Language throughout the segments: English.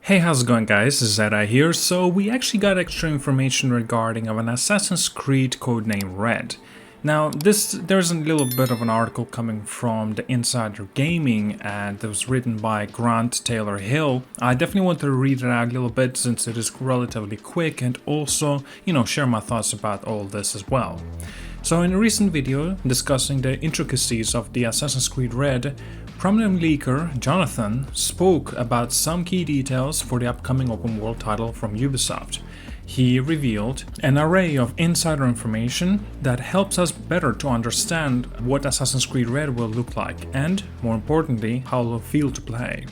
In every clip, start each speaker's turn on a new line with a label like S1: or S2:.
S1: Hey, how's it going, guys? ZedEye here. So we actually got extra information regarding of an Assassin's Creed codename Red. Now, there's a little bit of an article coming from the Insider Gaming, and it was written by Grant Taylor Hill. I definitely want to read it out a little bit since it is relatively quick, and also, share my thoughts about all this as well. So in a recent video discussing the intricacies of the Assassin's Creed Red, prominent leaker Jonathan spoke about some key details for the upcoming open world title from Ubisoft. He revealed an array of insider information that helps us better to understand what Assassin's Creed Red will look like and, more importantly, how it will feel to play.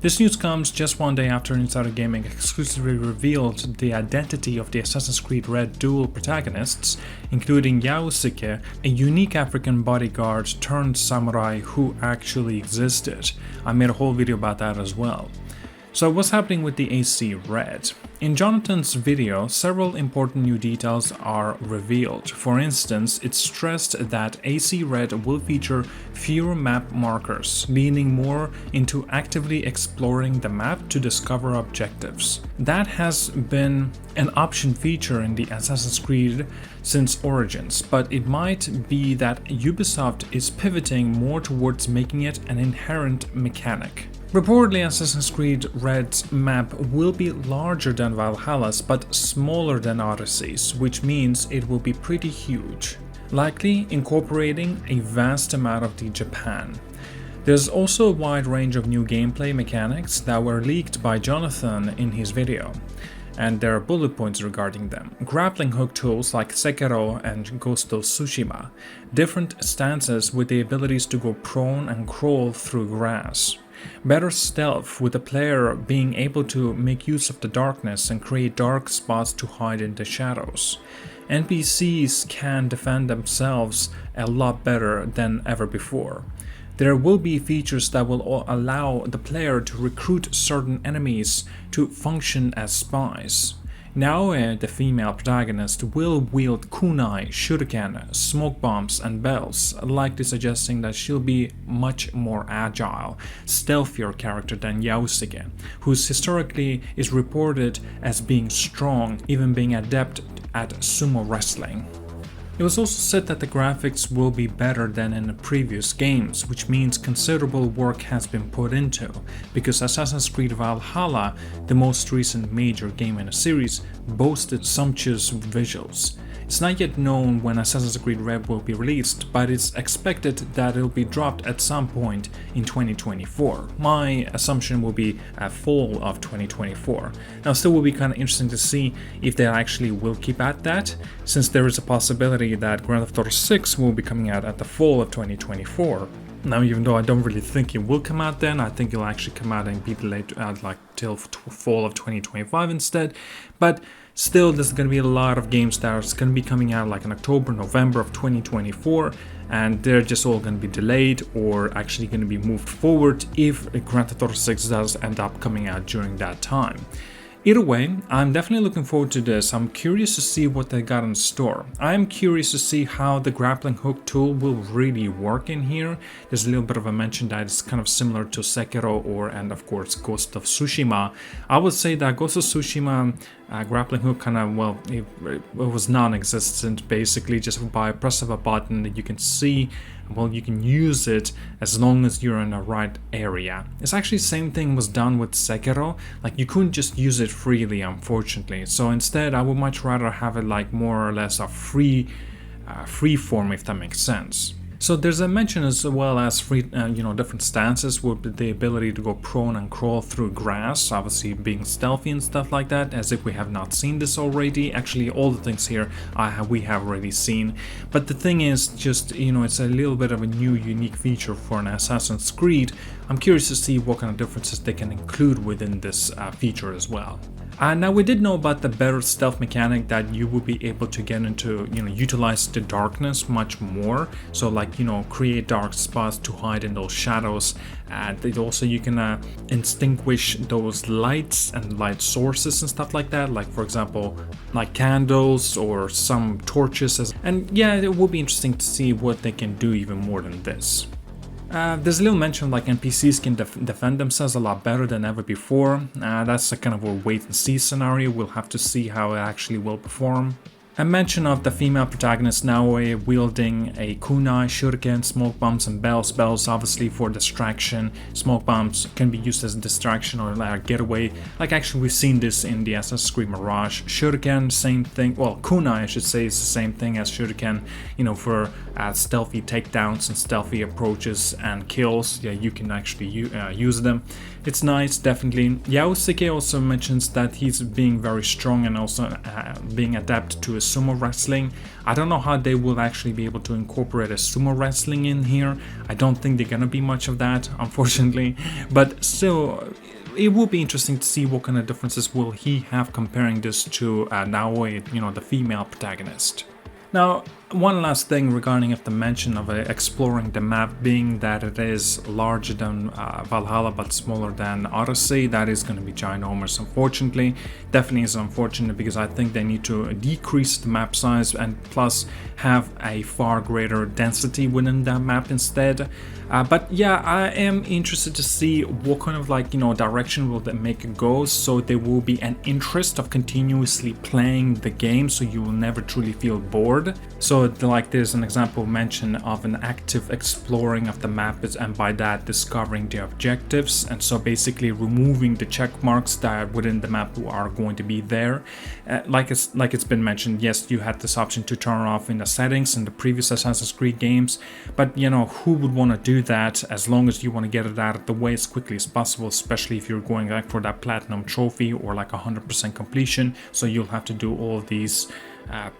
S1: This news comes just one day after Insider Gaming exclusively revealed the identity of the Assassin's Creed Red dual protagonists, including Yaosuke, a unique African bodyguard turned samurai who actually existed. I made a whole video about that as well. So what's happening with the AC Red? In Jonathan's video, several important new details are revealed. For instance, it's stressed that AC Red will feature fewer map markers, leaning more into actively exploring the map to discover objectives. That has been an option feature in the Assassin's Creed since Origins, but it might be that Ubisoft is pivoting more towards making it an inherent mechanic. Reportedly, Assassin's Creed Red's map will be larger than Valhalla's but smaller than Odyssey's, which means it will be pretty huge, likely incorporating a vast amount of the Japan. There's also a wide range of new gameplay mechanics that were leaked by Jonathan in his video, and there are bullet points regarding them. Grappling hook tools like Sekiro and Ghost of Tsushima, different stances with the abilities to go prone and crawl through grass. Better stealth, with the player being able to make use of the darkness and create dark spots to hide in the shadows. NPCs can defend themselves a lot better than ever before. There will be features that will allow the player to recruit certain enemies to function as spies. Now, the female protagonist will wield kunai, shuriken, smoke bombs and bells, likely suggesting that she'll be much more agile, stealthier character than Yaosuke, who historically is reported as being strong, even being adept at sumo wrestling. It was also said that the graphics will be better than in the previous games, which means considerable work has been put into, because Assassin's Creed Valhalla, the most recent major game in the series, boasted sumptuous visuals. It's not yet known when Assassin's Creed Red will be released, but it's expected that it'll be dropped at some point in 2024. My assumption will be fall of 2024. Now, still will be kind of interesting to see if they actually will keep at that, since there is a possibility that Grand Theft Auto 6 will be coming out at the fall of 2024. Now, even though I don't really think it will come out then, I think it'll actually come out and be delayed till fall of 2025 instead. But still, there's going to be a lot of games that are going to be coming out like in October, November of 2024, and they're just all going to be delayed or actually going to be moved forward if Grand Theft Auto 6 does end up coming out during that time. Either way, I'm definitely looking forward to this. I'm curious to see what they got in store. I'm curious to see how the grappling hook tool will really work in here. There's a little bit of a mention that it's kind of similar to Sekiro and of course Ghost of Tsushima. I would say that Ghost of Tsushima grappling hook it was non-existent, basically. Just by a press of a button that you can see, you can use it as long as you're in the right area. It's actually the same thing was done with Sekiro. Like, you couldn't just use it freely, unfortunately. So instead, I would much rather have it like more or less a free form, if that makes sense. So there's a mention as well as different stances with the ability to go prone and crawl through grass, obviously being stealthy and stuff like that, as if we have not seen this already. Actually, all the things here we have already seen. But the thing is, just, it's a little bit of a new, unique feature for an Assassin's Creed. I'm curious to see what kind of differences they can include within this feature as well. Now, we did know about the better stealth mechanic, that you will be able to get into, utilize the darkness much more. So create dark spots to hide in those shadows. And also you can extinguish those lights and light sources and stuff like that. Like, for example, like candles or some torches. And yeah, it will be interesting to see what they can do even more than this. There's a little mention like NPCs can defend themselves a lot better than ever before. That's a kind of a wait and see scenario. We'll have to see how it actually will perform. A mention of the female protagonist Naoe wielding a kunai, shuriken, smoke bombs and bells. Bells obviously for distraction. Smoke bombs can be used as a distraction or like a getaway. Like actually we've seen this in the Assassin's Creed Mirage. Shuriken, same thing. Well, kunai I should say is the same thing as shuriken, you know, for stealthy takedowns and stealthy approaches and kills. Yeah, you can actually use them. It's nice, definitely. Yaosuke also mentions that he's being very strong and also being adept to a sumo wrestling. I don't know how they will actually be able to incorporate a sumo wrestling in here. I don't think they're gonna be much of that, unfortunately. But still, it will be interesting to see what kind of differences will he have comparing this to Naoe, you know, the female protagonist. Now, one last thing regarding the mention of exploring the map, being that it is larger than Valhalla but smaller than Odyssey. That is going to be ginormous, unfortunately. Definitely is unfortunate because I think they need to decrease the map size and plus have a far greater density within that map instead. But yeah, I am interested to see what kind of like, you know, direction will they make it go, so there will be an interest of continuously playing the game so you will never truly feel bored. So like there's an example mention of an active exploring of the map and by that discovering the objectives, and so basically removing the check marks that within the map are going to be there. Like it's been mentioned, yes, you had this option to turn off in the settings in the previous Assassin's Creed games, but you know, who would want to do that as long as you want to get it out of the way as quickly as possible, especially if you're going like for that platinum trophy or like 100% completion. So you'll have to do all these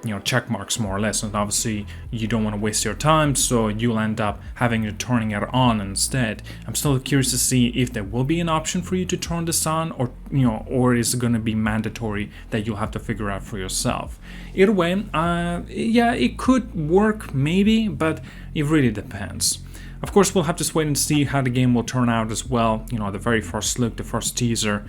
S1: you know, check marks more or less, and obviously you don't want to waste your time, so you'll end up having to turning it on instead. I'm still curious to see if there will be an option for you to turn this on, or you know, or is it going to be mandatory that you'll have to figure out for yourself. Either way, yeah, it could work maybe, but it really depends. Of course, we'll have to wait and see how the game will turn out as well. You know, the very first look, the first teaser,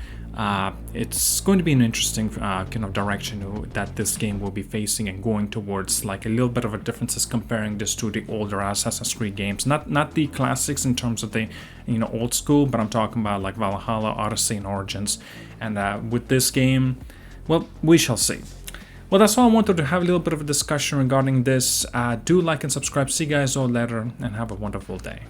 S1: it's going to be an interesting kind of direction that this game will be facing and going towards, like a little bit of a differences comparing this to the older Assassin's Creed games. Not the classics in terms of the, you know, old school, but I'm talking about like Valhalla, Odyssey, and Origins. And with this game, well, we shall see. Well, that's all I wanted to have a little bit of a discussion regarding this. Do like and subscribe. See you guys all later and have a wonderful day.